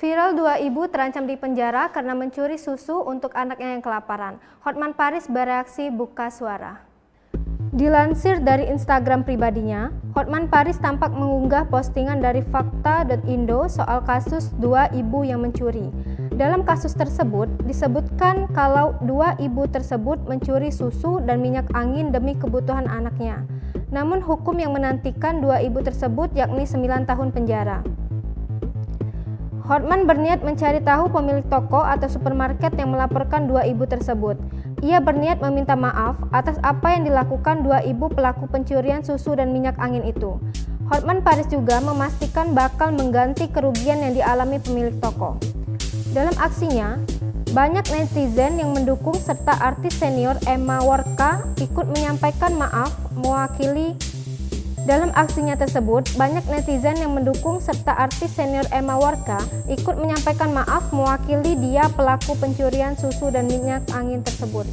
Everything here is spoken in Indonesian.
Viral, dua ibu terancam di penjara karena mencuri susu untuk anaknya yang kelaparan. Hotman Paris bereaksi buka suara. Dilansir dari Instagram pribadinya, Hotman Paris tampak mengunggah postingan dari fakta.indo soal kasus dua ibu yang mencuri. Dalam kasus tersebut, disebutkan kalau dua ibu tersebut mencuri susu dan minyak angin demi kebutuhan anaknya. Namun hukum yang menantikan dua ibu tersebut yakni 9 tahun penjara. Hotman berniat mencari tahu pemilik toko atau supermarket yang melaporkan dua ibu tersebut. Ia berniat meminta maaf atas apa yang dilakukan dua ibu pelaku pencurian susu dan minyak angin itu. Hotman Paris juga memastikan bakal mengganti kerugian yang dialami pemilik toko. Dalam aksinya, banyak netizen yang mendukung serta artis senior Emma Worka ikut menyampaikan maaf mewakili. Dalam aksinya tersebut, banyak netizen yang mendukung serta artis senior Emma Worka ikut menyampaikan maaf mewakili dia pelaku pencurian susu dan minyak angin tersebut.